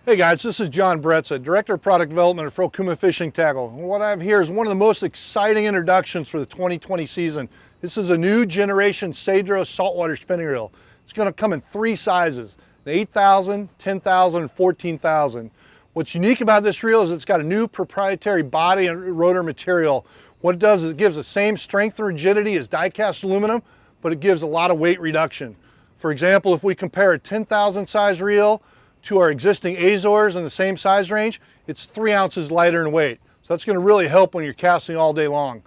Hey guys, this is John Bretza, Director of Product Development for Okuma Fishing Tackle. And what I have here is one of the most exciting introductions for the 2020 season. This is a new generation Cedros saltwater spinning reel. It's going to come in three sizes, the 8,000, 10,000, and 14,000. What's unique about this reel is it's got a new proprietary body and rotor material. What it does is it gives the same strength and rigidity as die-cast aluminum, but it gives a lot of weight reduction. For example, if we compare a 10,000 size reel to our existing Azores in the same size range, it's 3 ounces lighter in weight. So that's going to really help when you're casting all day long.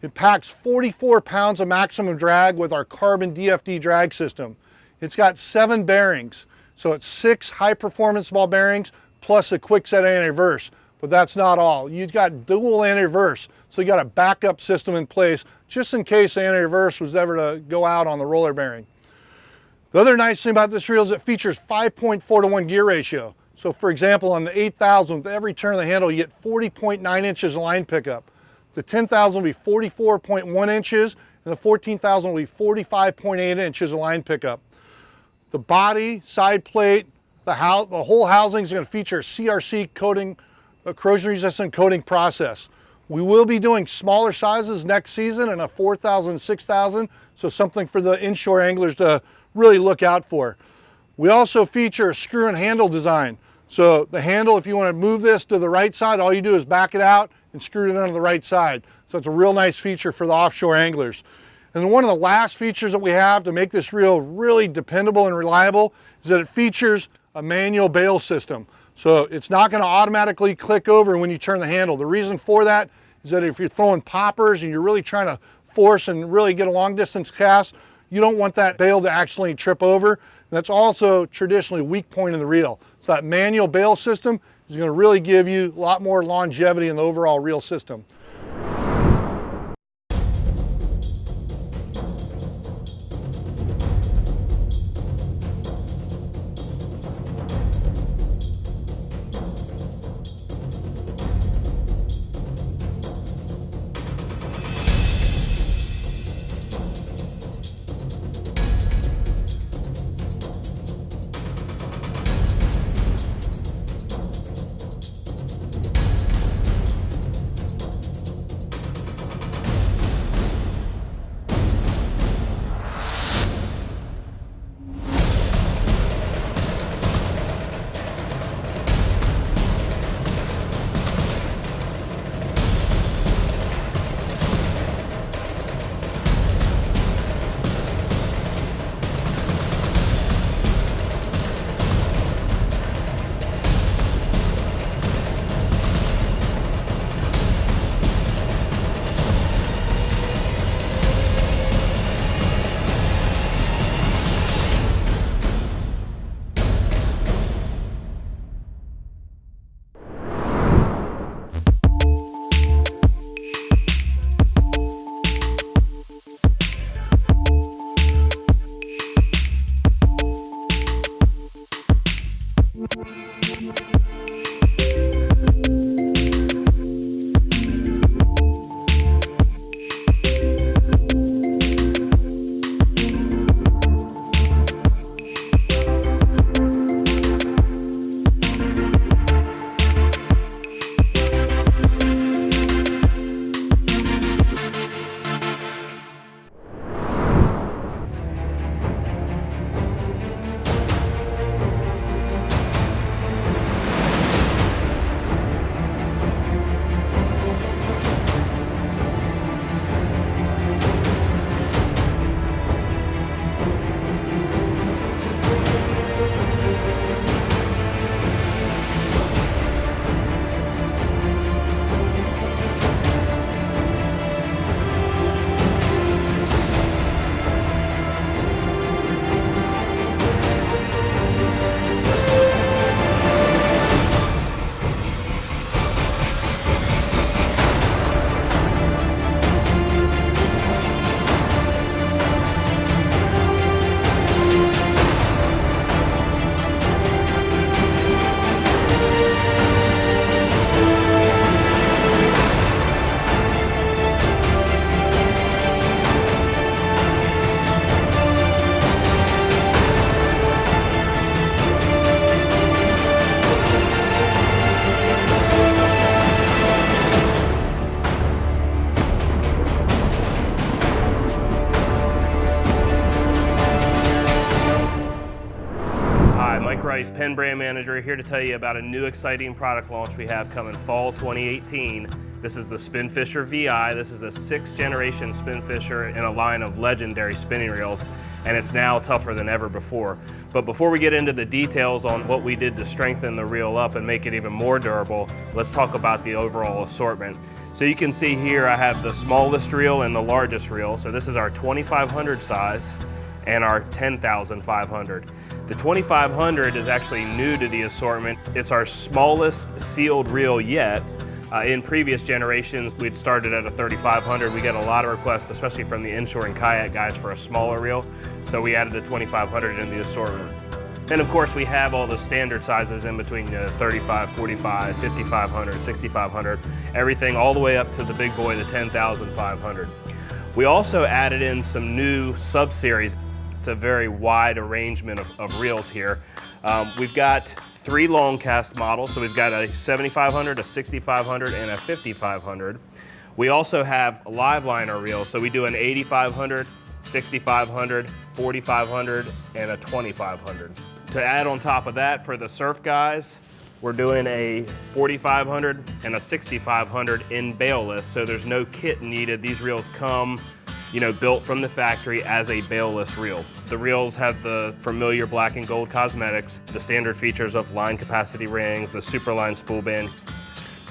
It packs 44 pounds of maximum drag with our carbon DFD drag system. It's got 7 bearings. So it's 6 high performance ball bearings plus a quick set anti-reverse. But that's not all. You've got dual anti-reverse. So you got a backup system in place just in case the anti-reverse was ever to go out on the roller bearing. The other nice thing about this reel is it features 5.4 to 1 gear ratio. So for example, on the 8,000, with every turn of the handle, you get 40.9 inches of line pickup. The 10,000 will be 44.1 inches, and the 14,000 will be 45.8 inches of line pickup. The body, side plate, the whole housing is going to feature a CRC coating, a corrosion resistant coating process. We will be doing smaller sizes next season in a 4,000, 6,000, so something for the inshore anglers to really look out for. We also feature a screw and handle design. So the handle, if you want to move this to the right side, all you do is back it out and screw it onto the right side. So it's a real nice feature for the offshore anglers. And one of the last features that we have to make this reel really dependable and reliable is that it features a manual bail system. So it's not going to automatically click over when you turn the handle. The reason for that is that if you're throwing poppers and you're really trying to force and really get a long distance cast, you don't want that bail to actually trip over. And that's also traditionally a weak point in the reel. So that manual bail system is going to really give you a lot more longevity in the overall reel system. Price, Penn Brand Manager, here to tell you about a new exciting product launch we have coming fall 2018. This is the Spinfisher VI. This is a 6th generation Spinfisher in a line of legendary spinning reels, and it's now tougher than ever before. But before we get into the details on what we did to strengthen the reel up and make it even more durable, let's talk about the overall assortment. So you can see here I have the smallest reel and the largest reel. So this is our 2500 size and our 10,500. The 2500 is actually new to the assortment. It's our smallest sealed reel yet. In previous generations, we'd started at a 3500. We get a lot of requests, especially from the inshore and kayak guys, for a smaller reel. So we added the 2500 in the assortment. And of course, we have all the standard sizes in between 35, 45, 5500, 6500, everything all the way up to the big boy, the 10,500. We also added in some new sub-series. It's a very wide arrangement of reels here. We've got 3 long cast models, so we've got a 7500, a 6500, and a 5500. We also have live liner reels, so we do an 8500, 6500, 4500, and a 2500. To add on top of that, for the surf guys, we're doing a 4500 and a 6500 in bailless, so there's no kit needed. These reels come, built from the factory as a bailless reel. The reels have the familiar black and gold cosmetics, the standard features of line capacity rings, the Superline spool band.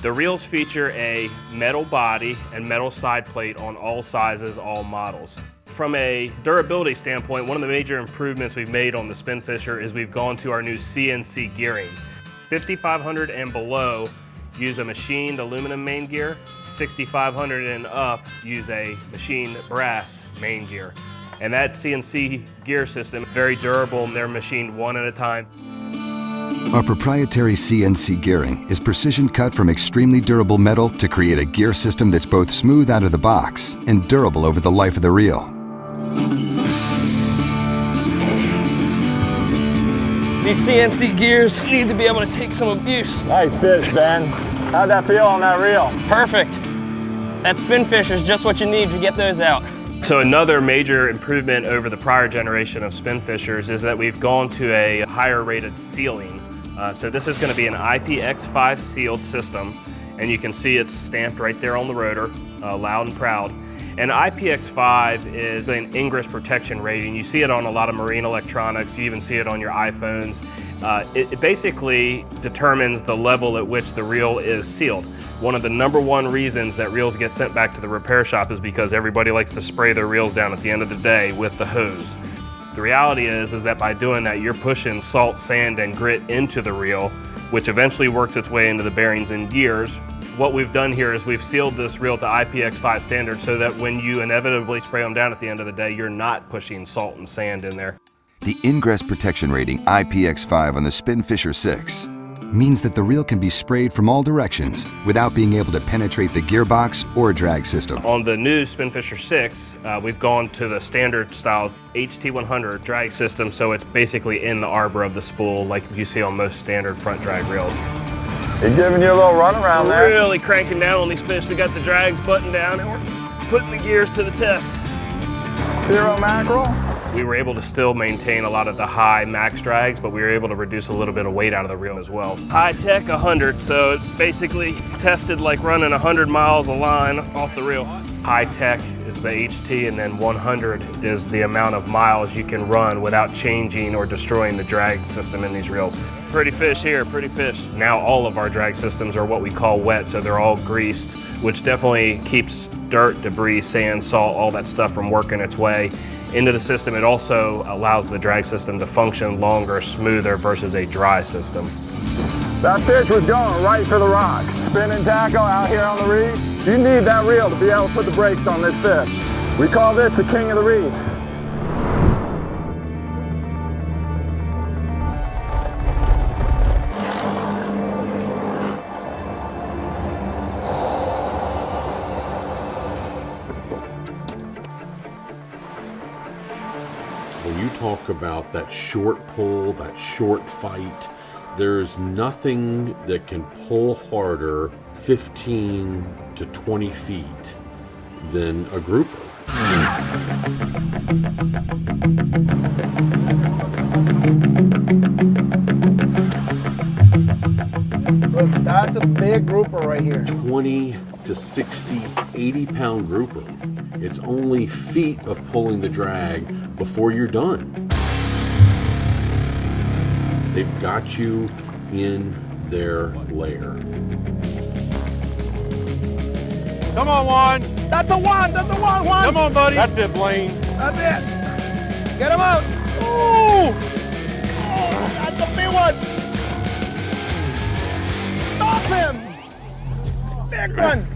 The reels feature a metal body and metal side plate on all sizes, all models. From a durability standpoint, one of the major improvements we've made on the Spinfisher is we've gone to our new CNC gearing. 5500 and below use a machined aluminum main gear. 6500 and up use a machined brass main gear. And that CNC gear system, very durable, and they're machined one at a time. Our proprietary CNC gearing is precision cut from extremely durable metal to create a gear system that's both smooth out of the box and durable over the life of the reel. These CNC gears need to be able to take some abuse. Nice fish, Ben. How'd that feel on that reel? Perfect. That Spinfisher is just what you need to get those out. So another major improvement over the prior generation of Spinfishers is that we've gone to a higher rated sealing. So this is going to be an IPX5 sealed system, and you can see it's stamped right there on the rotor, loud and proud. And IPX5 is an ingress protection rating. You see it on a lot of marine electronics. You even see it on your iPhones. It basically determines the level at which the reel is sealed. One of the #1 reasons that reels get sent back to the repair shop is because everybody likes to spray their reels down at the end of the day with the hose. The reality is that by doing that, you're pushing salt, sand, and grit into the reel, which eventually works its way into the bearings and gears. What we've done here is we've sealed this reel to IPX5 standard so that when you inevitably spray them down at the end of the day, you're not pushing salt and sand in there. The ingress protection rating IPX5 on the Spinfisher 6 means that the reel can be sprayed from all directions without being able to penetrate the gearbox or drag system. On the new Spinfisher 6, we've gone to the standard style HT100 drag system, so it's basically in the arbor of the spool like you see on most standard front drag reels. You're giving you a little run around there. We're really cranking down on these fish. We got the drags buttoned down and we're putting the gears to the test. 0 mackerel? We were able to still maintain a lot of the high max drags, but we were able to reduce a little bit of weight out of the reel as well. High tech 100, so it basically tested like running 100 miles a line off the reel. High tech is the HT, and then 100 is the amount of miles you can run without changing or destroying the drag system in these reels. Pretty fish here, pretty fish. Now all of our drag systems are what we call wet, so they're all greased, which definitely keeps dirt, debris, sand, salt, all that stuff from working its way into the system. It also allows the drag system to function longer, smoother versus a dry system. That fish was going right for the rocks. Spinning tackle out here on the reef. You need that reel to be able to put the brakes on this fish. We call this the king of the reef. When you talk about that short pull, that short fight, there's nothing that can pull harder 15 to 20 feet than a grouper. That's a big grouper right here. 20 to 60, 80 pound grouper. It's only feet of pulling the drag before you're done. They've got you in their lair. Come on, Juan. That's the one. That's the one. Juan. Come on, buddy. That's it, Blaine. That's it. Get him out. Ooh. Oh, that's the big one. Stop him. Big one.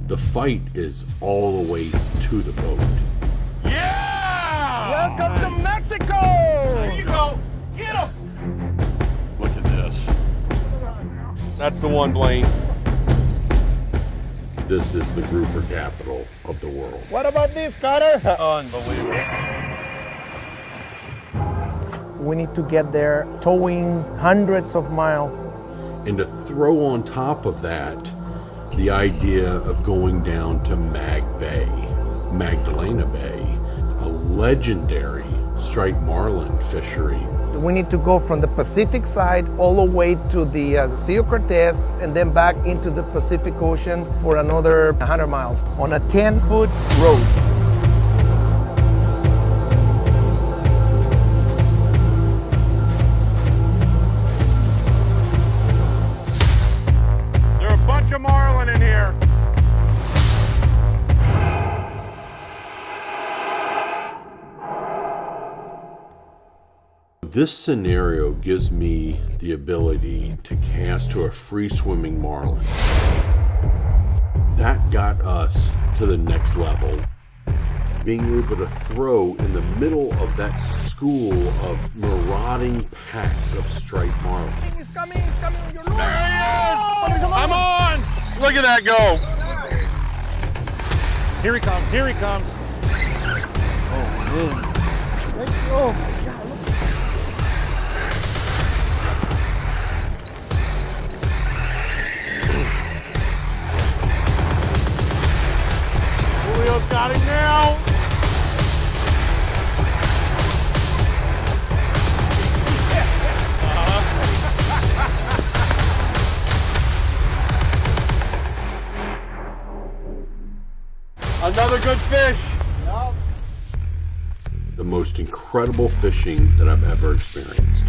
The fight is all the way to the boat. Yeah! Welcome to Mexico. There you go. Get him. Look at this. That's the one, Blaine. This is the grouper capital of the world. What about this, Carter? Unbelievable. We need to get there towing hundreds of miles. And to throw on top of that the idea of going down to Magdalena Bay, a legendary striped marlin fishery. We need to go from the Pacific side all the way to the Rio Cortez and then back into the Pacific Ocean for another 100 miles on a 10-foot road. There are a bunch of marlin in here. This scenario gives me the ability to cast to a free-swimming marlin. That got us to the next level. Being able to throw in the middle of that school of marauding packs of striped marlin. He's coming, he's coming. You're There he is! I'm on! Look at that go! Here he comes, here he comes. Oh my God. Julio's got him now. Another good fish. The most incredible fishing that I've ever experienced.